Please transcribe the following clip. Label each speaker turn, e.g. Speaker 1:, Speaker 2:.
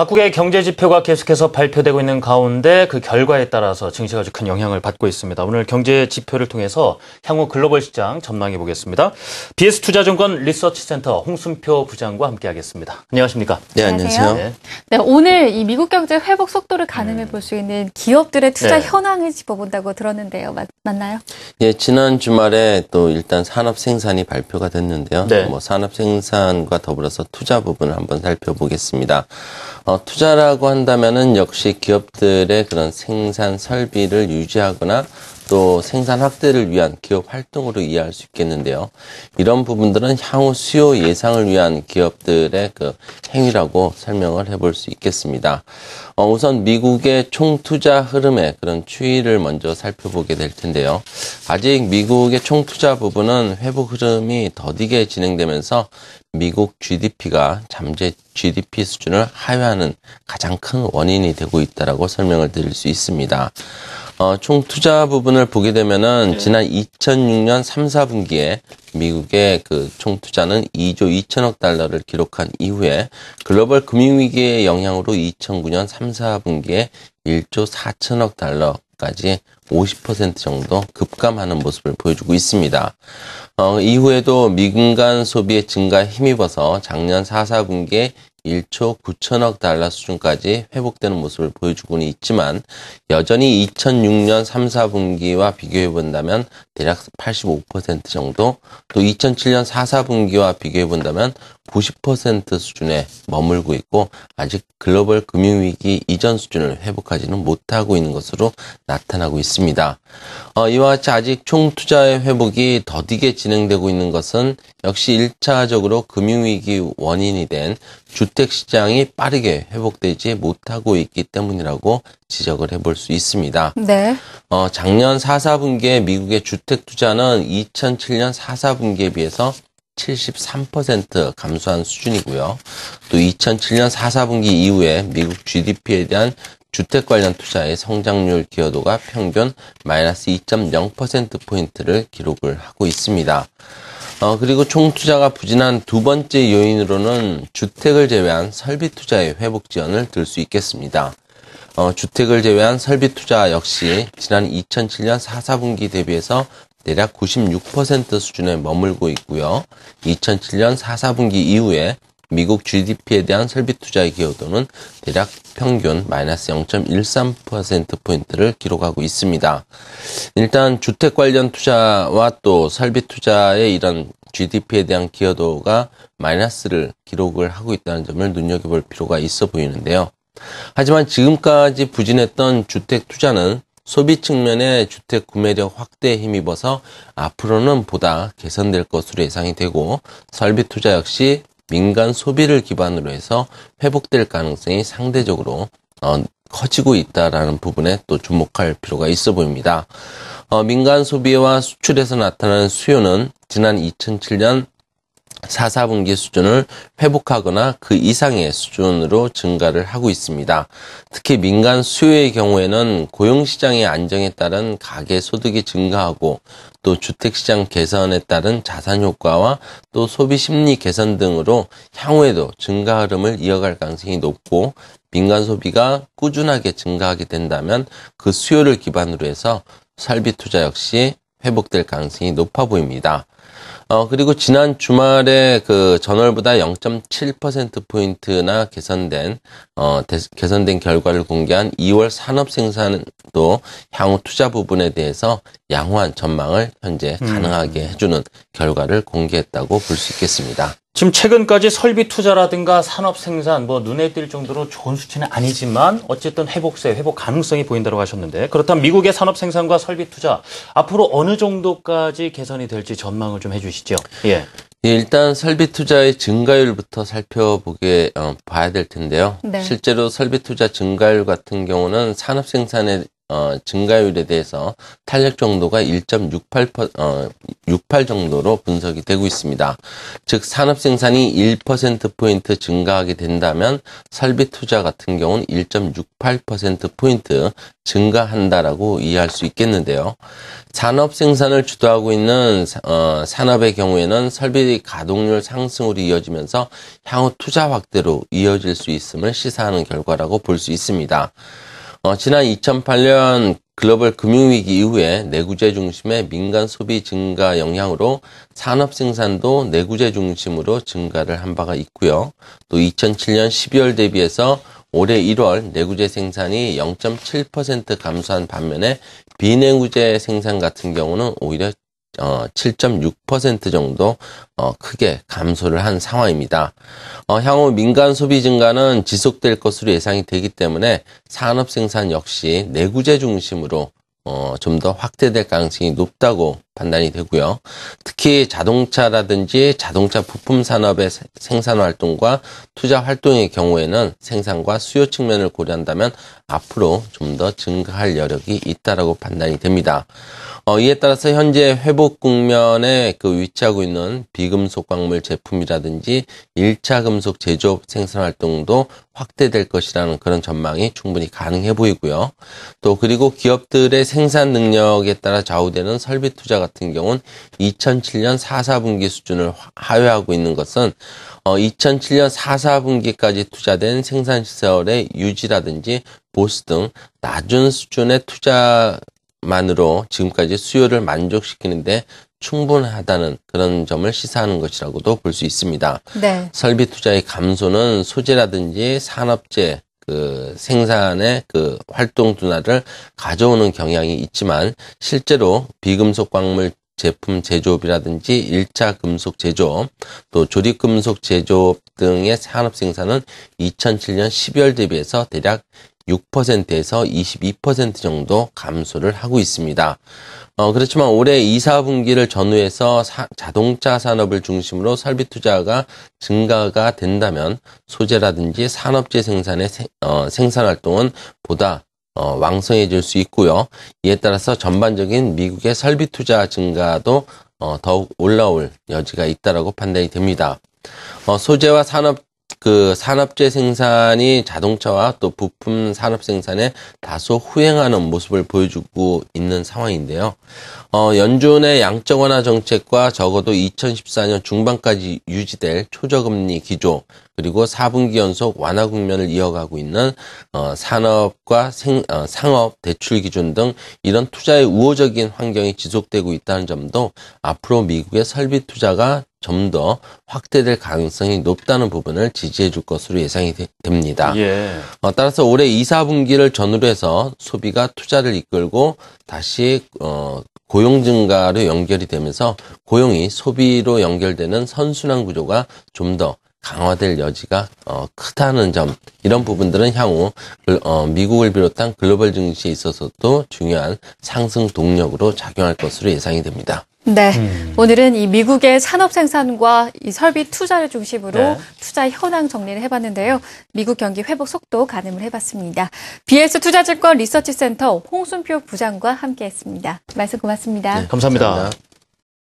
Speaker 1: 각국의 경제 지표가 계속해서 발표되고 있는 가운데 그 결과에 따라서 증시가 아주 큰 영향을 받고 있습니다. 오늘 경제 지표를 통해서 향후 글로벌 시장 전망해 보겠습니다. BS투자증권 리서치센터 홍순표 부장과 함께하겠습니다. 안녕하십니까?
Speaker 2: 네, 안녕하세요.
Speaker 3: 네, 오늘 이 미국 경제 회복 속도를 가늠해 볼 수 있는 기업들의 투자 현황을 짚어본다고 들었는데요. 맞나요?
Speaker 2: 예, 지난 주말에 또 일단 산업 생산이 발표가 됐는데요. 산업 생산과 더불어서 투자 부분을 한번 살펴보겠습니다. 투자라고 한다면은 역시 기업들의 그런 생산 설비를 유지하거나 또 생산 확대를 위한 기업 활동으로 이해할 수 있겠는데요. 이런 부분들은 향후 수요 예상을 위한 기업들의 그 행위라고 설명을 해볼 수 있겠습니다. 우선 미국의 총 투자 흐름의 그런 추이를 먼저 살펴보게 될 텐데요. 아직 미국의 총 투자 부분은 회복 흐름이 더디게 진행되면서 미국 GDP가 잠재 GDP 수준을 하회하는 가장 큰 원인이 되고 있다라고 설명을 드릴 수 있습니다. 총 투자 부분을 보게 되면은 지난 2006년 3, 4분기에 미국의 그 총 투자는 2조 2천억 달러를 기록한 이후에 글로벌 금융위기의 영향으로 2009년 3, 4분기에 1조 4천억 달러까지 50% 정도 급감하는 모습을 보여주고 있습니다. 이후에도 민간 소비의 증가에 힘입어서 작년 4, 4분기에 1조 9천억 달러 수준까지 회복되는 모습을 보여주고는 있지만 여전히 2006년 3, 4분기와 비교해 본다면 대략 85% 정도, 또 2007년 4, 4분기와 비교해 본다면 90% 수준에 머물고 있고 아직 글로벌 금융위기 이전 수준을 회복하지는 못하고 있는 것으로 나타나고 있습니다. 이와 같이 아직 총 투자의 회복이 더디게 진행되고 있는 것은 역시 1차적으로 금융위기 원인이 된 주택시장이 빠르게 회복되지 못하고 있기 때문이라고 지적을 해볼 수 있습니다.
Speaker 3: 네.
Speaker 2: 작년 4, 4분기에 미국의 주택 투자는 2007년 4, 4분기에 비해서 73% 감소한 수준이고요. 또 2007년 4, 4분기 이후에 미국 GDP에 대한 주택 관련 투자의 성장률 기여도가 평균 마이너스 2.0%포인트를 기록을 하고 있습니다. 그리고 총 투자가 부진한 두 번째 요인으로는 주택을 제외한 설비 투자의 회복 지연을 들 수 있겠습니다. 주택을 제외한 설비 투자 역시 지난 2007년 4, 4분기 대비해서 대략 96% 수준에 머물고 있고요. 2007년 4, 4분기 이후에 미국 GDP에 대한 설비 투자의 기여도는 대략 평균 마이너스 0.13%포인트를 기록하고 있습니다. 일단 주택 관련 투자와 또 설비 투자의 이런 GDP에 대한 기여도가 마이너스를 기록을 하고 있다는 점을 눈여겨볼 필요가 있어 보이는데요. 하지만 지금까지 부진했던 주택 투자는 소비 측면의 주택 구매력 확대에 힘입어서 앞으로는 보다 개선될 것으로 예상이 되고 설비 투자 역시 민간 소비를 기반으로 해서 회복될 가능성이 상대적으로 커지고 있다라는 부분에 또 주목할 필요가 있어 보입니다. 민간 소비와 수출에서 나타나는 수요는 지난 2007년 4, 4분기 수준을 회복하거나 그 이상의 수준으로 증가를 하고 있습니다. 특히 민간 수요의 경우에는 고용시장의 안정에 따른 가계 소득이 증가하고 또 주택시장 개선에 따른 자산 효과와 또 소비 심리 개선 등으로 향후에도 증가 흐름을 이어갈 가능성이 높고 민간 소비가 꾸준하게 증가하게 된다면 그 수요를 기반으로 해서 설비 투자 역시 회복될 가능성이 높아 보입니다. 그리고 지난 주말에 그 전월보다 0.7%포인트나 개선된 결과를 공개한 2월 산업 생산도 향후 투자 부분에 대해서 양호한 전망을 현재 가능하게 해주는 결과를 공개했다고 볼 수 있겠습니다.
Speaker 1: 지금 최근까지 설비 투자라든가 산업 생산 눈에 띌 정도로 좋은 수치는 아니지만 어쨌든 회복 가능성이 보인다고 하셨는데 그렇다면 미국의 산업 생산과 설비 투자 앞으로 어느 정도까지 개선이 될지 전망을 좀 해주시죠. 예.
Speaker 2: 일단 설비 투자의 증가율부터 봐야 될 텐데요.
Speaker 3: 네.
Speaker 2: 실제로 설비 투자 증가율 같은 경우는 산업 생산에 증가율에 대해서 탄력 정도가 1.68 정도로 분석이 되고 있습니다. 즉 산업 생산이 1%포인트 증가하게 된다면 설비 투자 같은 경우는 1.68%포인트 증가한다라고 이해할 수 있겠는데요. 산업 생산을 주도하고 있는 산업의 경우에는 설비 가동률 상승으로 이어지면서 향후 투자 확대로 이어질 수 있음을 시사하는 결과라고 볼 수 있습니다. 지난 2008년 글로벌 금융위기 이후에 내구재 중심의 민간 소비 증가 영향으로 산업 생산도 내구재 중심으로 증가를 한 바가 있고요. 또 2007년 12월 대비해서 올해 1월 내구재 생산이 0.7% 감소한 반면에 비내구재 생산 같은 경우는 오히려 7.6% 정도 크게 감소를 한 상황입니다. 향후 민간 소비 증가는 지속될 것으로 예상이 되기 때문에 산업 생산 역시 내구재 중심으로 좀 더 확대될 가능성이 높다고 판단이 되고요. 특히 자동차라든지 자동차 부품 산업의 생산 활동과 투자 활동의 경우에는 생산과 수요 측면을 고려한다면 앞으로 좀 더 증가할 여력이 있다라고 판단이 됩니다. 이에 따라서 현재 회복 국면에 위치하고 있는 비금속 광물 제품이라든지 1차 금속 제조업 생산 활동도 확대될 것이라는 그런 전망이 충분히 가능해 보이고요. 또 그리고 기업들의 생산 능력에 따라 좌우되는 설비 투자 같은 경우는 2007년 4, 4분기 수준을 하회하고 있는 것은 2007년 4, 4분기까지 투자된 생산시설의 유지라든지 보수 등 낮은 수준의 투자만으로 지금까지 수요를 만족시키는데 충분하다는 그런 점을 시사하는 것이라고도 볼 수 있습니다.
Speaker 3: 네.
Speaker 2: 설비 투자의 감소는 소재라든지 산업재 생산의 활동 둔화를 가져오는 경향이 있지만 실제로 비금속 광물 제품 제조업이라든지 1차 금속 제조업, 또 조립 금속 제조업 등의 산업 생산은 2007년 12월 대비해서 대략 6%에서 22% 정도 감소를 하고 있습니다. 그렇지만 올해 2, 4분기를 전후해서 자동차 산업을 중심으로 설비 투자가 증가가 된다면 소재라든지 산업재 생산의 생산 활동은 보다 왕성해질 수 있고요. 이에 따라서 전반적인 미국의 설비 투자 증가도 더욱 올라올 여지가 있다라고 판단이 됩니다. 소재와 산업재 생산이 자동차와 또 부품 산업 생산에 다소 후행하는 모습을 보여주고 있는 상황인데요. 연준의 양적 완화 정책과 적어도 2014년 중반까지 유지될 초저금리 기조, 그리고 4분기 연속 완화 국면을 이어가고 있는 산업과 상업 대출 기준 등 이런 투자의 우호적인 환경이 지속되고 있다는 점도 앞으로 미국의 설비 투자가 좀 더 확대될 가능성이 높다는 부분을 지지해 줄 것으로 예상이 됩니다.
Speaker 1: 예.
Speaker 2: 따라서 올해 2, 4분기를 전후로 해서 소비가 투자를 이끌고 다시 고용 증가로 연결이 되면서 고용이 소비로 연결되는 선순환 구조가 좀 더 강화될 여지가 크다는 점, 이런 부분들은 향후 미국을 비롯한 글로벌 증시에 있어서도 중요한 상승 동력으로 작용할 것으로 예상이 됩니다.
Speaker 3: 네. 오늘은 이 미국의 산업 생산과 이 설비 투자를 중심으로
Speaker 1: 네.
Speaker 3: 투자 현황 정리를 해봤는데요. 미국 경기 회복 속도 가늠을 해봤습니다. BS 투자증권 리서치센터 홍순표 부장과 함께했습니다. 말씀 고맙습니다.
Speaker 1: 감사합니다.
Speaker 2: 감사합니다.